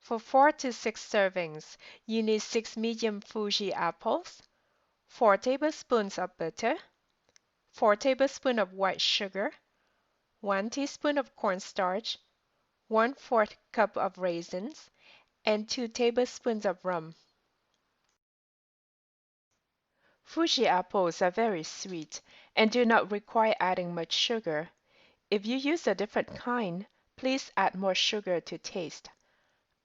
For 4 to 6 servings, you need 6 medium Fuji apples, 4 tablespoons of butter, 4 tablespoons of white sugar, 1 teaspoon of cornstarch, 1/4 cup of raisins, and 2 tablespoons of rum. Fuji apples are very sweet and do not require adding much sugar. If you use a different kind, please add more sugar to taste.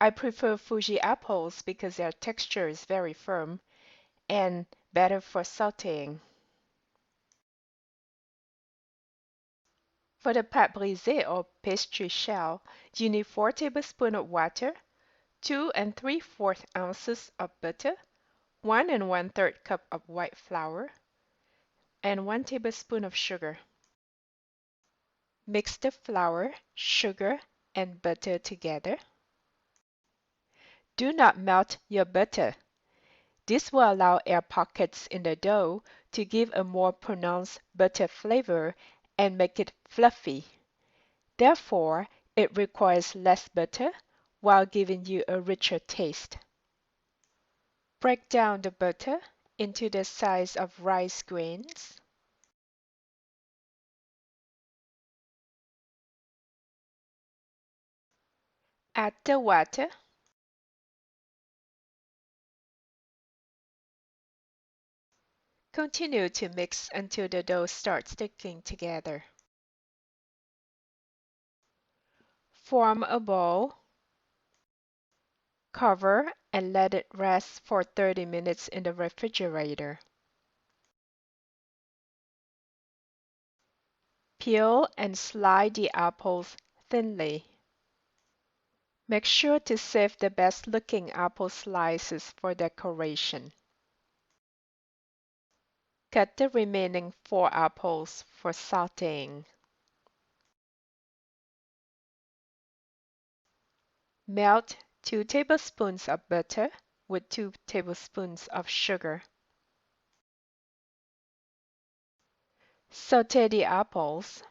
I prefer Fuji apples because their texture is very firm and better for sautéing. For the pâte brisée or pastry shell, you need 4 tablespoons of water, 2 3/4 ounces of butter, 1 1/3 cup of white flour, and 1 tablespoon of sugar. Mix the flour, sugar, and butter together. Do not melt your butter. This will allow air pockets in the dough to give a more pronounced butter flavor and make it fluffy. Therefore, it requires less butter while giving you a richer taste. Break down the butter into the size of rice grains. Add the water. Continue to mix until the dough starts sticking together. Form a ball. Cover and let it rest for 30 minutes in the refrigerator. Peel and slide the apples thinly. Make sure to save the best looking apple slices for decoration. Cut the remaining 4 apples for sautéing. Melt 2 tablespoons of butter with 2 tablespoons of sugar. Sauté the apples.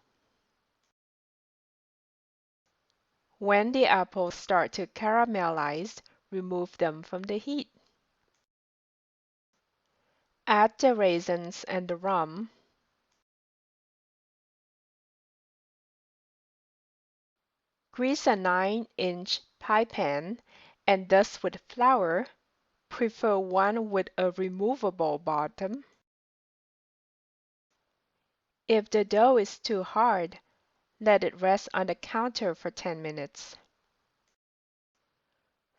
When the apples start to caramelize, remove them from the heat. Add the raisins and the rum. Grease a 9-inch pie pan and dust with flour. Prefer one with a removable bottom. If the dough is too hard, let it rest on the counter for 10 minutes.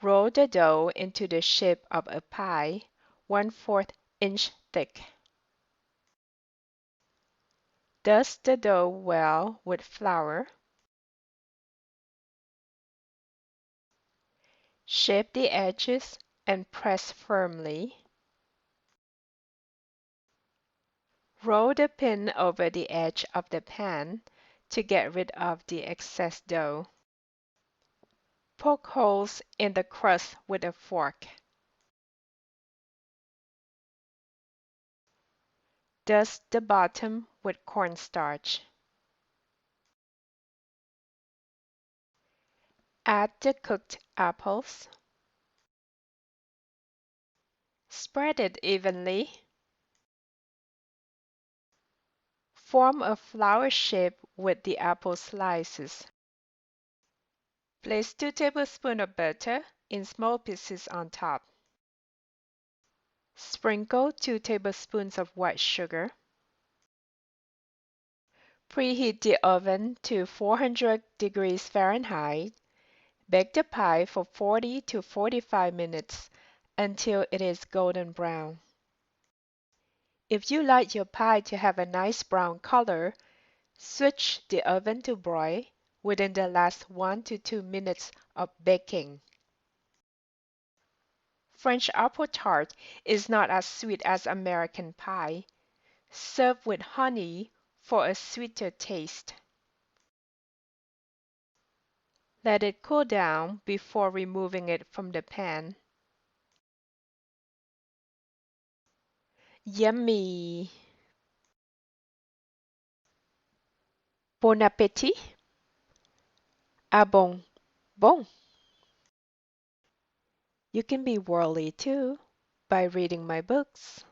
Roll the dough into the shape of a pie, 1/4 inch thick. Dust the dough well with flour. Shape the edges and press firmly. Roll the pin over the edge of the pan to get rid of the excess dough. Poke holes in the crust with a fork. Dust the bottom with cornstarch. Add the cooked apples. Spread it evenly. Form a flower shape with the apple slices. Place 2 tablespoons of butter in small pieces on top. Sprinkle 2 tablespoons of white sugar. Preheat the oven to 400 degrees Fahrenheit. Bake the pie for 40 to 45 minutes until it is golden brown. If you like your pie to have a nice brown color, switch the oven to broil within the last 1 to 2 minutes of baking. French apple tart is not as sweet as American pie. Serve with honey for a sweeter taste. Let it cool down before removing it from the pan. Yummy! Bon appétit! Ahbonbon! You can be worldly too by reading my books.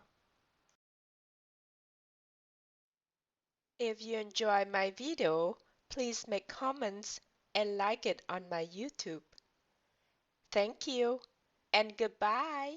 If you enjoy my video, please make comments and like it on my YouTube. Thank you and goodbye.